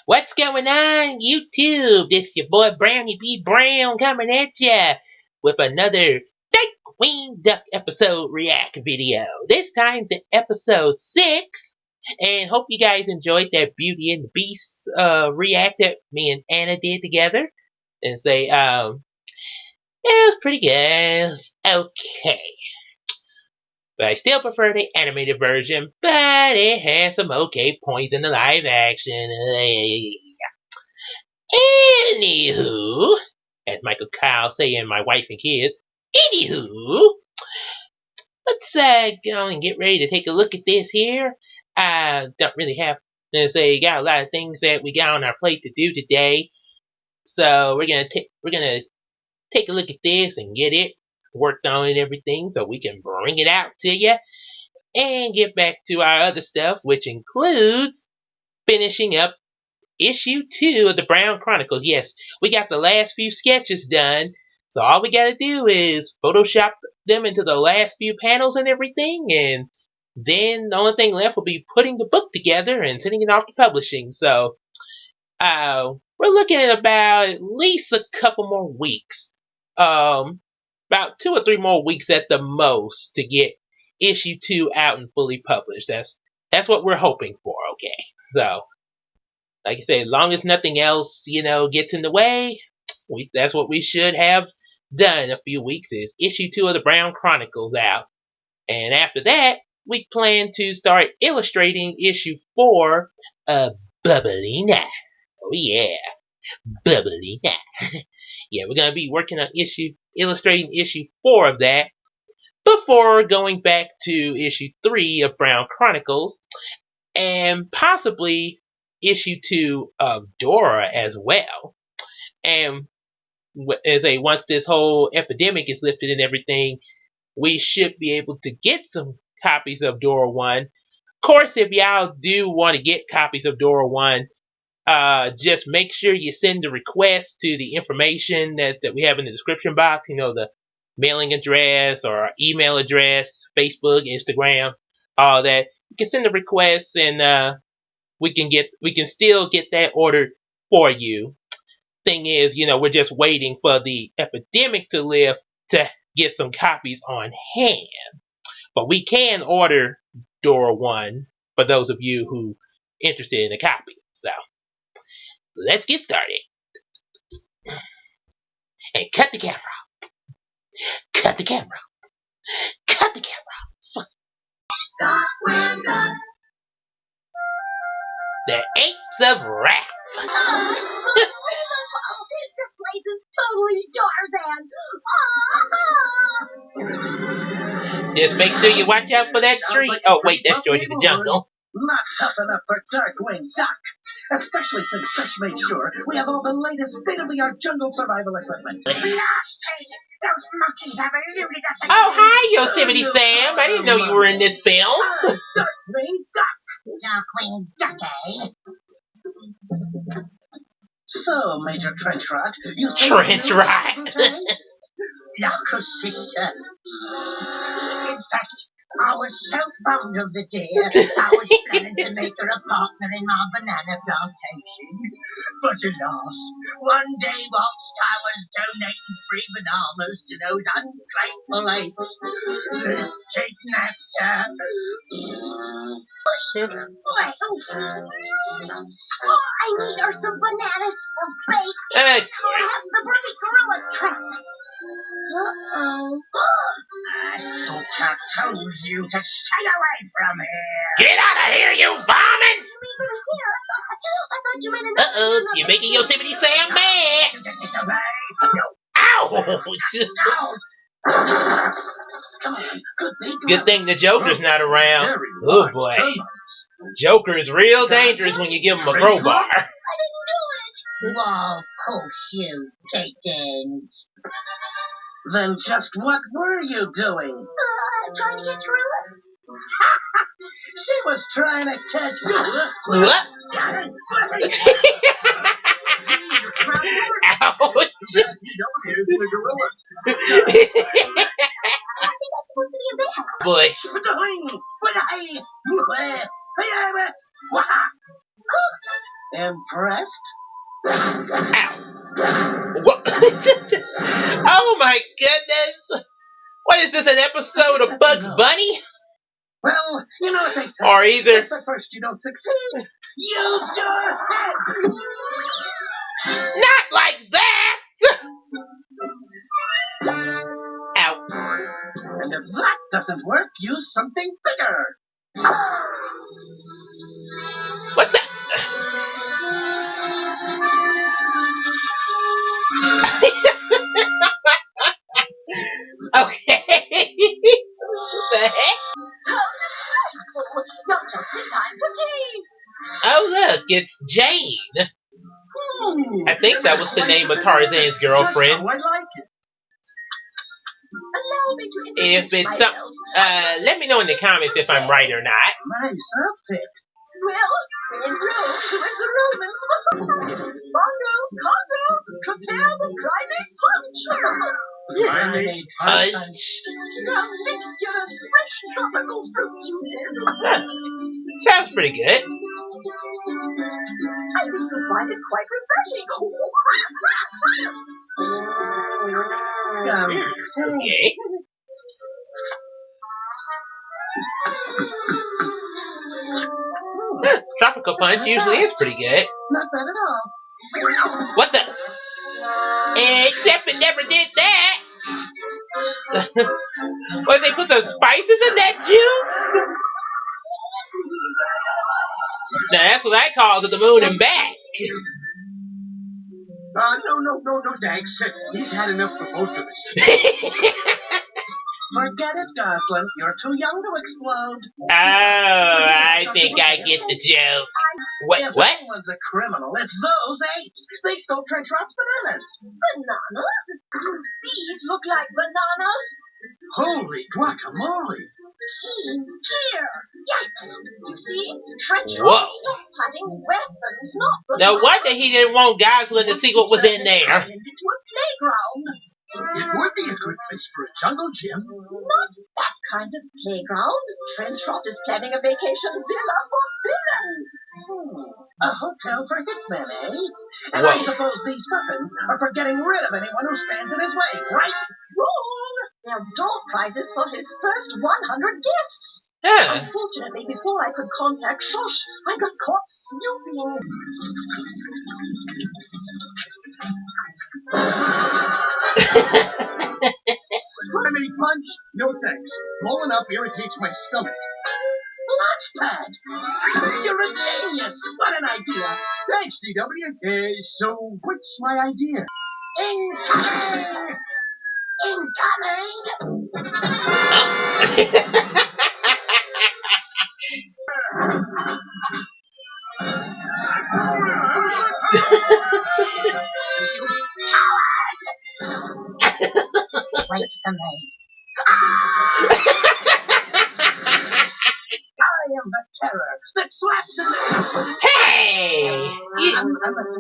What's going on, YouTube? This your boy Browny B. Brown coming at ya with another Darkwing Duck episode react video. This time the episode 6, and hope you guys enjoyed that Beauty and the Beast react that me and Anna did together. And say, it was pretty good. It was okay. But I still prefer the animated version, but it has some okay points in the live action. Anywho, as Michael Kyle saying, my wife and kids. Anywho, let's go and get ready to take a look at this here. I don't really have to say, got a lot of things that we got on our plate to do today, so we're gonna take a look at this and get it worked on and everything, so we can bring it out to you and get back to our other stuff, which includes finishing up issue 2 of the Brown Chronicles. Yes, we got the last few sketches done, so all we gotta do is Photoshop them into the last few panels and everything, and then the only thing left will be putting the book together and sending it off to publishing. So, we're looking at about at least a couple more weeks. About 2 or 3 more weeks at the most to get issue 2 out and fully published. That's what we're hoping for, okay? So, like I said, as long as nothing else, gets in the way, that's what we should have done in a few weeks is issue 2 of the Brown Chronicles out. And after that, we plan to start illustrating issue 4 of Bubblina. Oh yeah, Bubblina. Yeah, we're going to be working on illustrating issue 4 of that before going back to issue 3 of Brown Chronicles and possibly issue 2 of Dora as well. And once this whole epidemic is lifted and everything, we should be able to get some copies of Dora 1. Of course, if y'all do want to get copies of Dora 1, just make sure you send the request to the information that we have in the description box. The mailing address or email address, Facebook, Instagram, all that. You can send the request and we can still get that ordered for you. Thing is, we're just waiting for the epidemic to lift to get some copies on hand. But we can order Dora 1 for those of you who interested in a copy. So, let's get started. And cut the camera. Cut the camera. Cut the camera. The Apes of Wrath. This place is totally Tarzan. Just make sure you watch out for that tree. Oh, wait, that's George of the Jungle. Not tough enough for Darkwing Duck. Especially since Fresh made sure we have all the latest state-of-the-art jungle survival equipment. Blast it! Those monkeys have eluded us again. Oh, hi, Yosemite Sam. I didn't know you were in this film. Darkwing Duck. Darkwing Duck, eh? So, Major Trench Rot, you think Trench Rot. Yucca sister. In fact, I was so fond of the deer, I was planning to make her a partner in my banana plantation. But alas, one day whilst I was donating free bananas to those ungrateful apes, this kidnapper. Well, all I need are some bananas for bake. Of Or have the bloody gorilla trap. Uh-oh. I thought I told you to stay away from here. Get out of here, you varmint! I thought you meant another. Uh-oh, you're making Yosemite Sam mad! Ouch! Good thing the Joker's not around. Oh boy. Joker is real dangerous when you give him a crowbar. I didn't do it. Well, of course you didn't. Then just what were you doing? Trying to get through it. She was trying to catch you. What? Ouch! Boy. Impressed? Ow. What? Oh my goodness! What is this, an episode of Bugs Bunny? Well, you know what they say. Or either... If at first you don't succeed, use your head! Not like that! Ow. And if that doesn't work, use something bigger. What's that? Okay. What the heck? Not just in time for tea. Oh look, it's Jane. I think that was the name of Tarzan's girlfriend. Just how I like it. Allow me to If introduce it's myself. let me know in the comments if I'm right or not. Nice outfit. Well, when in Rome, with the Romans. Bongo, Congo, prepare the primate punch. Primate Punch. Now mixture of fresh tropical fruit juices. Huh. Sounds pretty good. I think you'll find it quite refreshing. Okay. Huh. Tropical punch usually is pretty good. Not bad at all. What the? Except it never did that. What, they put the spices in that juice? Now that's what I call to the moon and back. No, thanks. He's had enough for both of us. Forget it, Goslin. You're too young to explode. Oh, I think I get the joke. If What? anyone's a criminal, it's those apes. They stole Trenchrop's bananas. Bananas? These look like bananas. Holy guacamole. Gee, here. Yikes. You see? Trench Whoa. stop planting weapons, not bananas. No wonder he didn't want Goslin to see what was in there. Into a playground. It would be a good place for a jungle gym. Not that kind of playground. Trenchot is planning a vacation villa for villains. A hotel for hitmen, eh? And Whoa. I suppose these weapons are for getting rid of anyone who stands in his way, right? Wrong. They're door prizes for his first 100 guests. Huh. Unfortunately, before I could contact Shush, I got caught snooping. Primate punch? No thanks. Blowing up irritates my stomach. Launchpad! You're a genius! What an idea! Thanks, DW. So what's my idea? Incoming! Wait for me. I am the terror that slaps in the... Hey! I'm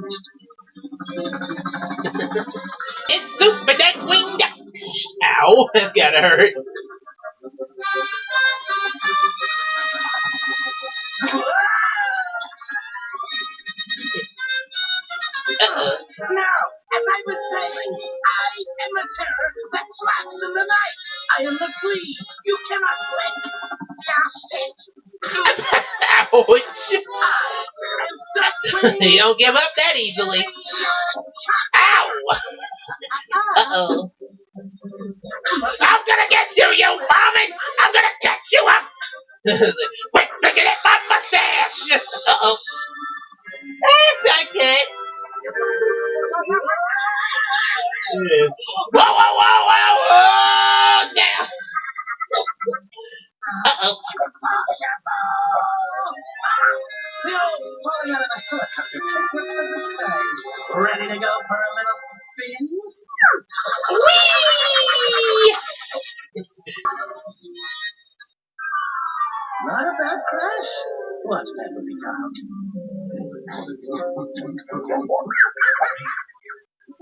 finished. It's Super Darkwing. Ow, that's gotta hurt. Uh-oh. Now, as I was saying, I am the terror that slaps in the night. I am the flea you cannot blink. Blast it. Ouch. I am You don't give up that easily. Ow! Uh-oh. I'm gonna get you, you vomit! I'm gonna cut you up! Wait, look at my mustache! Uh-oh. That's not good. Whoa, whoa, whoa, whoa, whoa! Now. Uh-oh. Falling out of the helicopter. Ready to go for a little spin? Whee! Not a bad crash. What's that would be proud?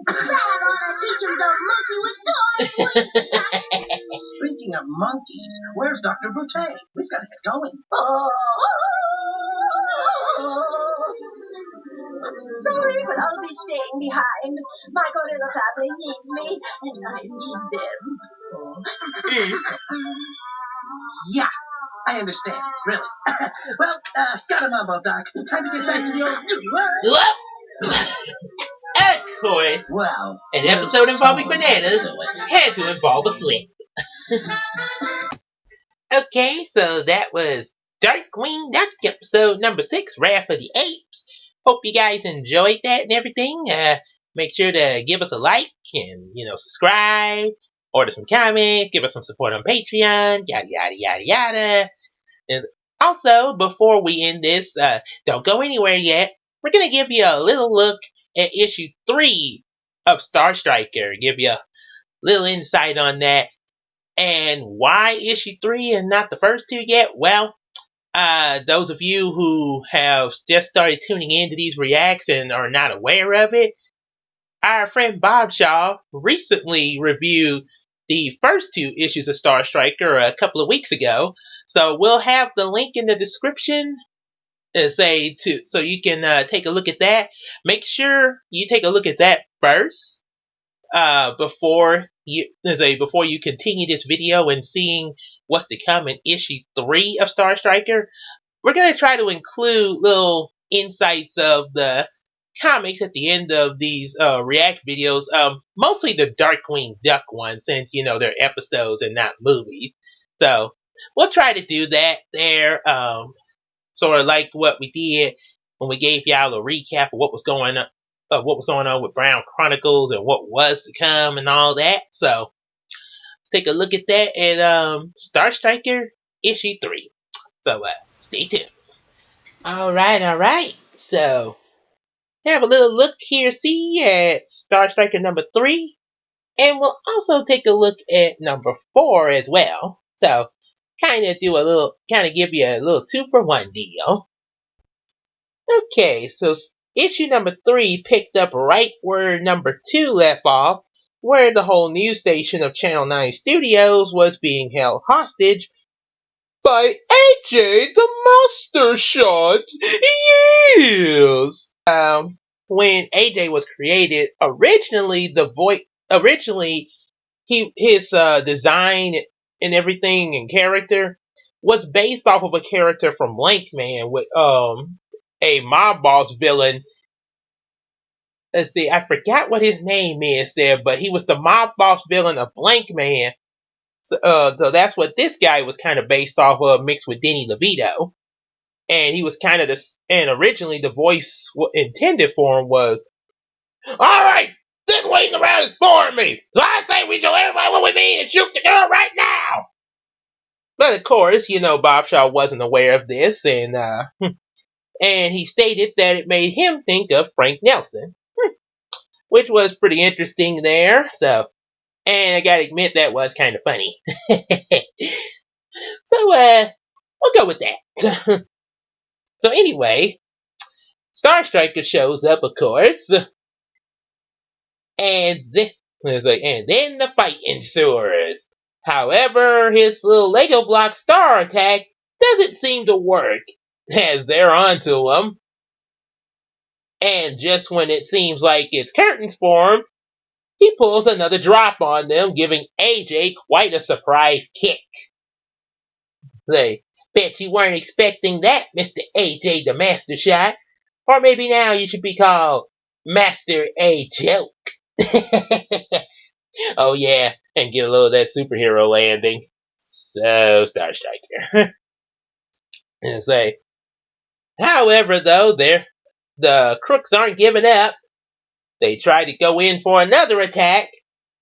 That ought to teach him the monkey with toys. Speaking of monkeys, where's Dr. Boutte? We've got to get going. sorry, but I'll be staying behind. My gorilla family needs me, and I need them. Yeah, I understand. Really. Well, got a mambo, Doc. Time to get back to the old new world. Whoop! Of course, Well, an episode involving bananas had to involve a slip. Okay, so that was Darkwing Duck episode number 6, Wrath of the Apes. Hope you guys enjoyed that and everything. Make sure to give us a like and, subscribe, order some comments, give us some support on Patreon, yada, yada, yada, yada. And also, before we end this, don't go anywhere yet. We're going to give you a little look at issue 3 of Star Striker. Give you a little insight on that. And why issue 3 and not the first 2 yet? Well, those of you who have just started tuning into these reacts and are not aware of it, our friend Bob Shaw recently reviewed the first 2 issues of Star Striker a couple of weeks ago. So we'll have the link in the description so you can take a look at that. Make sure you take a look at that first before you continue this video and seeing what's to come in issue 3 of Star Striker. We're going to try to include little insights of the comics at the end of these react videos, mostly the Darkwing Duck ones, since they're episodes and not movies. So we'll try to do that there, sort of like what we did when we gave y'all a recap of what was going on with Brown Chronicles and what was to come and all that. So take a look at that at Star Striker issue 3. So stay tuned. Alright. So have a little look here, see, at Star Striker number 3. And we'll also take a look at number 4 as well. So kind of give you a little 2-for-1 deal. Okay, so issue number 3 picked up right where number 2 left off, where the whole news station of Channel 9 Studios was being held hostage by AJ the Master Shot. Yes! When AJ was created, originally his design and everything and character was based off of a character from Blankman with a mob boss villain. Let's see, I forgot what his name is there, but he was the mob boss villain of Blankman. So that's what this guy was kind of based off of, mixed with Denny DeVito. And he was and originally the voice intended for him was, "Alright, this waiting around is boring me, so I say we show everybody what we mean and shoot the girl right now!" But of course, Bob Shaw wasn't aware of this, and he stated that it made him think of Frank Nelson, which was pretty interesting there. So, and I gotta admit that was kind of funny. So, we'll go with that. So anyway, Star Striker shows up, of course, and then the fight ensues. However, his little Lego block star attack doesn't seem to work, as they're onto him. And just when it seems like it's curtains for him, he pulls another drop on them, giving AJ quite a surprise kick. They bet you weren't expecting that, Mr. AJ the Master Shot. Or maybe now you should be called Master A Joke. Oh yeah, and get a little of that superhero landing. So, Star Striker. And say, however, though, the crooks aren't giving up. They try to go in for another attack,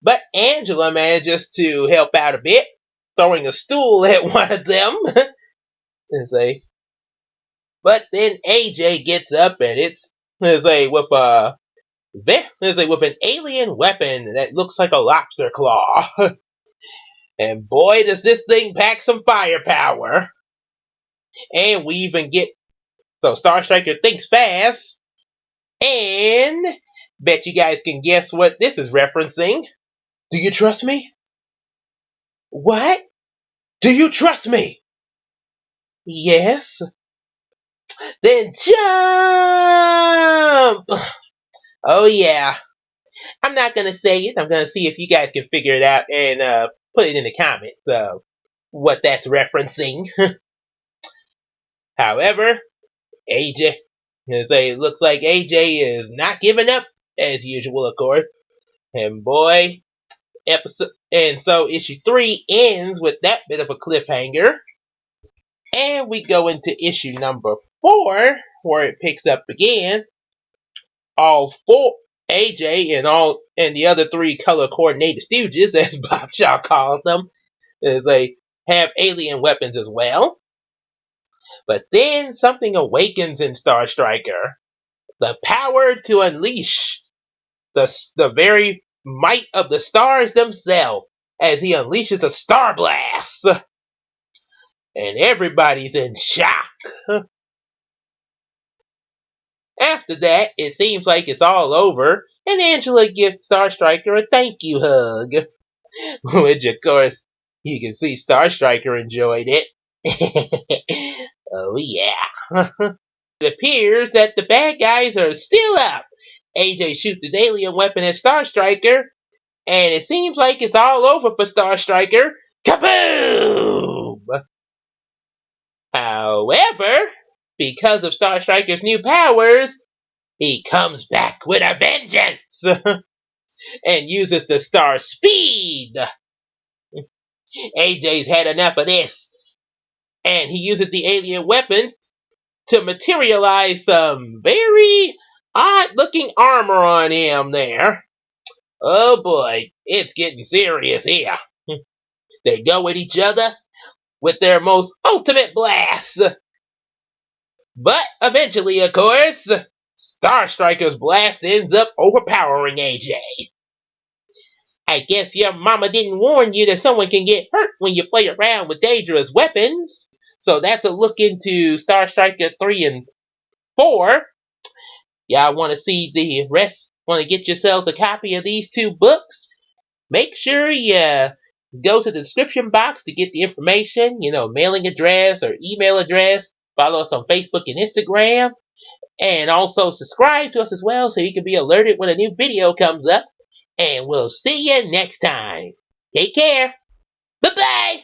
but Angela manages to help out a bit, throwing a stool at one of them. And say, but then AJ gets up and it's with an alien weapon that looks like a lobster claw. And boy, does this thing pack some firepower. And we even get... So Star Striker thinks fast. And bet you guys can guess what this is referencing. Do you trust me? What? Do you trust me? Yes. Then jump! Oh yeah. I'm not gonna say it. I'm gonna see if you guys can figure it out and put it in the comments what that's referencing. However, AJ, it looks like AJ is not giving up as usual, of course. And boy, so issue 3 ends with that bit of a cliffhanger. And we go into issue number 4, where it picks up again. All 4 AJ and the other 3 color coordinated stooges, as Bob Shaw calls them, they have alien weapons as well. But then something awakens in Star Striker. The power to unleash the very might of the stars themselves as he unleashes a star blast. And everybody's in shock. After that, it seems like it's all over, and Angela gives Star Striker a thank you hug. Which, of course, you can see Star Striker enjoyed it. Oh, yeah. It appears that the bad guys are still up. AJ shoots his alien weapon at Star Striker, and it seems like it's all over for Star Striker. Kaboom! However, because of Star Striker's new powers, he comes back with a vengeance and uses the star speed. AJ's had enough of this, and he uses the alien weapon to materialize some very odd-looking armor on him there. Oh boy, it's getting serious here. They go at each other with their most ultimate blasts. But eventually, of course, Star Striker's blast ends up overpowering AJ. I guess your mama didn't warn you that someone can get hurt when you play around with dangerous weapons. So that's a look into Star Striker 3 and 4. Y'all want to see the rest? Want to get yourselves a copy of these 2 books? Make sure you go to the description box to get the information, mailing address or email address. Follow us on Facebook and Instagram. And also subscribe to us as well so you can be alerted when a new video comes up. And we'll see you next time. Take care. Bye-bye.